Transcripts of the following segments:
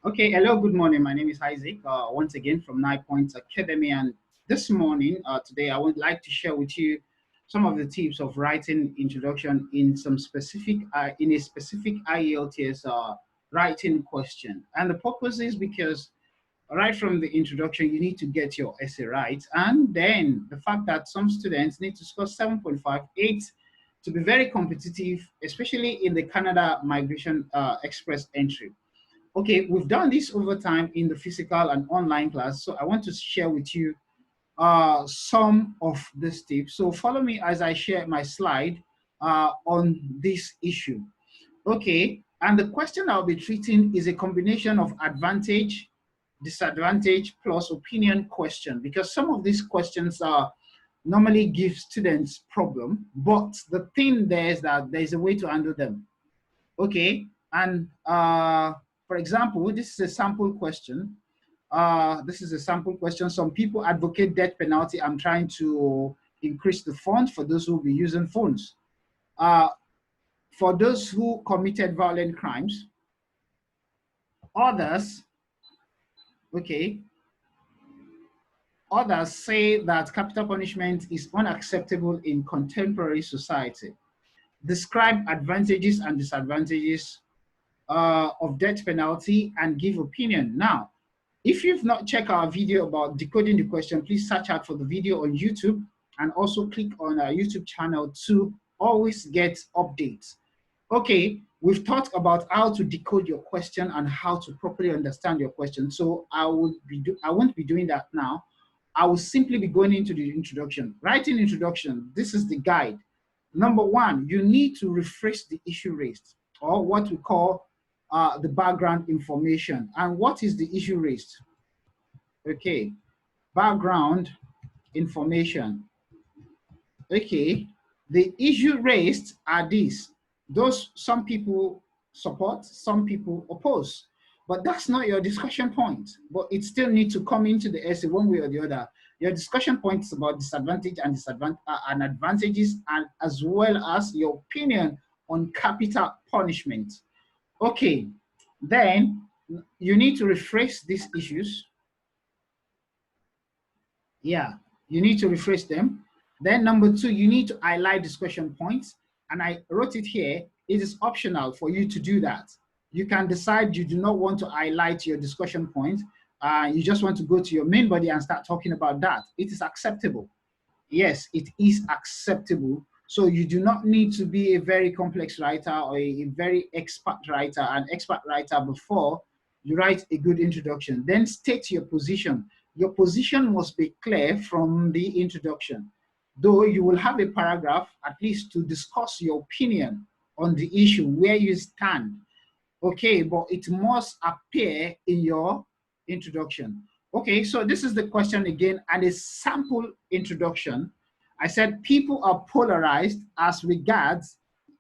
Okay, hello, good morning. My name is Isaac, once again from 9 Points Academy. And this morning, today, I would like to share with you some of the tips of writing introduction in in a specific IELTS writing question. And the purpose is because right from the introduction, you need to get your essay right. And then the fact that some students need to score 7.58 to be very competitive, especially in the Canada Migration Express entry. Okay, we've done this over time in the physical and online class, so I want to share with you some of these tips. So follow me as I share my slide on this issue. Okay, and the question I'll be treating is a combination of advantage, disadvantage, plus opinion question, because some of these questions are normally give students problem, but the thing there is that there's a way to handle them. Okay, and for example, this is a sample question. Some people advocate death penalty. I'm trying to increase the funds for those who will be using phones. Uh, for those who committed violent crimes, others, okay, others say that capital punishment is unacceptable in contemporary society. Describe advantages and disadvantages of death penalty and give opinion. Now, if you've not checked our video about decoding the question, please search out for the video on YouTube and also click on our YouTube channel to always get updates. Okay, we've talked about how to decode your question and how to properly understand your question. So I won't be doing that now. I will simply be going into the introduction. Writing introduction, this is the guide. Number one, you need to rephrase the issue raised, or what we call the background information. And what is the issue raised? Okay, background information. Okay, the issue raised are these. Those some people support, some people oppose. But that's not your discussion point. But it still needs to come into the essay one way or the other. Your discussion point is about disadvantage and advantages, and as well as your opinion on capital punishment. Okay, then you need to rephrase these issues. Yeah, you need to rephrase them. Then number two, you need to highlight discussion points. And I wrote it here. It is optional for you to do that. You can decide you do not want to highlight your discussion point. You just want to go to your main body and start talking about that. It is acceptable. Yes, it is acceptable. So you do not need to be a very complex writer or a very an expert writer before you write a good introduction. Then state your position. Your position must be clear from the introduction. Though you will have a paragraph at least to discuss your opinion on the issue, where you stand. Okay, but it must appear in your introduction. Okay, so this is the question again, and a sample introduction. I said people are polarized as regards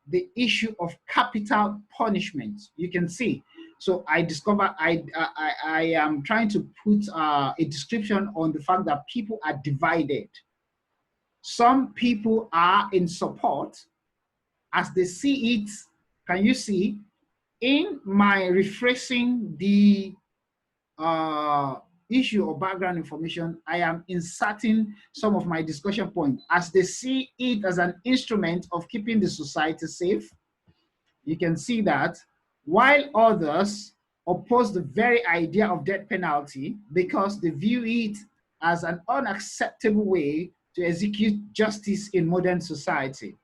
the issue of capital punishment. You can see. So I discover I am trying to put a description on the fact that people are divided. Some people are in support as they see it. Can you see? In my rephrasing the issue or background information, I am inserting some of my discussion points as they see it as an instrument of keeping the society safe. You can see that, while others oppose the very idea of death penalty because they view it as an unacceptable way to execute justice in modern society.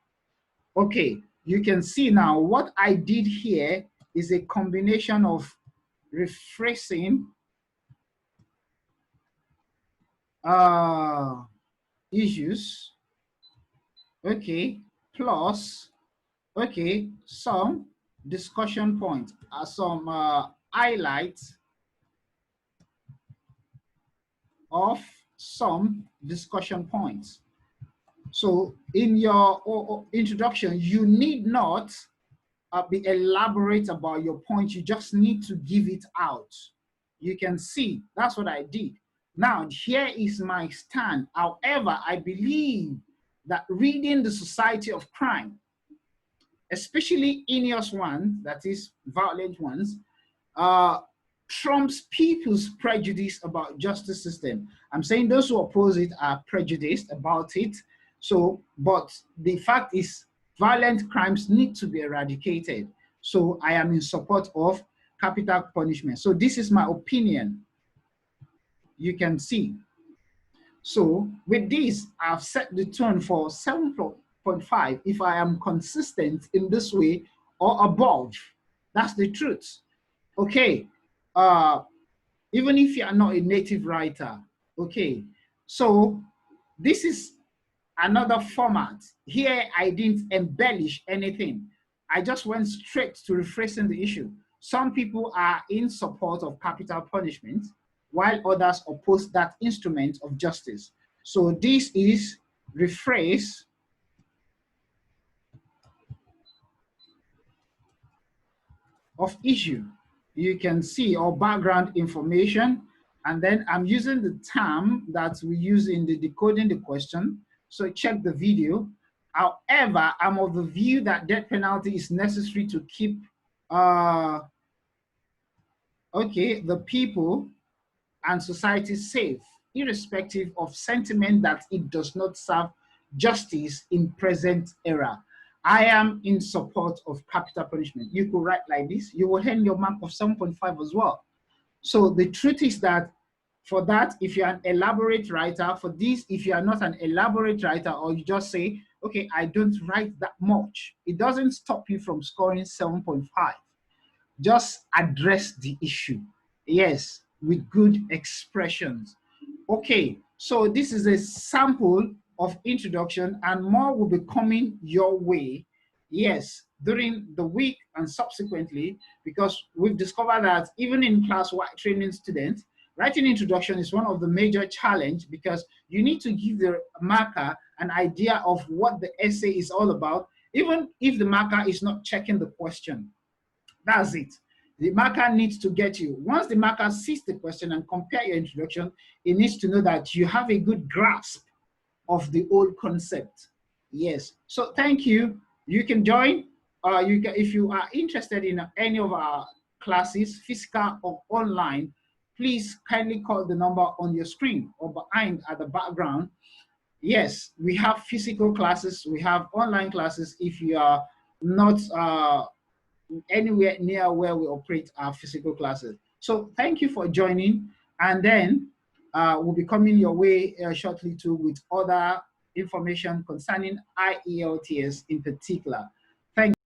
Okay, you can see now what I did here is a combination of rephrasing issues, okay, plus, okay, some discussion points, some highlights of some discussion points. So in your introduction, you need not be elaborate about your point. You just need to give it out. You can see that's what I did. Now, here is my stand. However, I believe that reading the Society of Crime, especially heinous ones, that is violent ones, trumps people's prejudice about justice system. I'm saying those who oppose it are prejudiced about it. So, but the fact is, violent crimes need to be eradicated. So I am in support of capital punishment. So this is my opinion. You can see. So with this, I've set the tone for 7.5 if I am consistent in this way or above. That's the truth. Okay. Even if you are not a native writer, okay. So this is another format. Here, I didn't embellish anything. I just went straight to rephrasing the issue. Some people are in support of capital punishment, while others oppose that instrument of justice. So this is rephrase of issue. You can see our background information, and then I'm using the term that we use in the decoding the question. So check the video. However, I'm of the view that death penalty is necessary to keep the people and society safe, irrespective of sentiment that it does not serve justice in present era. I am in support of capital punishment. You could write like this. You will earn your mark of 7.5 as well. So the truth is that for that, if you're an elaborate writer, for this, if you are not an elaborate writer, or you just say, okay, I don't write that much, it doesn't stop you from scoring 7.5. Just address the issue. Yes, with good expressions. Okay, so this is a sample of introduction, and more will be coming your way, yes, during the week and subsequently, because we've discovered that even in class while training students, writing introduction is one of the major challenge, because you need to give the marker an idea of what the essay is all about, even if the marker is not checking the question. That's it. The marker needs to get you. Once the marker sees the question and compare your introduction, it needs to know that you have a good grasp of the old concept. Yes. So thank you. You can join. If you are interested in any of our classes, physical or online, please kindly call the number on your screen or behind at the background. Yes, we have physical classes. We have online classes if you are not anywhere near where we operate our physical classes. So thank you for joining, and then we'll be coming your way shortly too with other information concerning IELTS in particular. Thank you.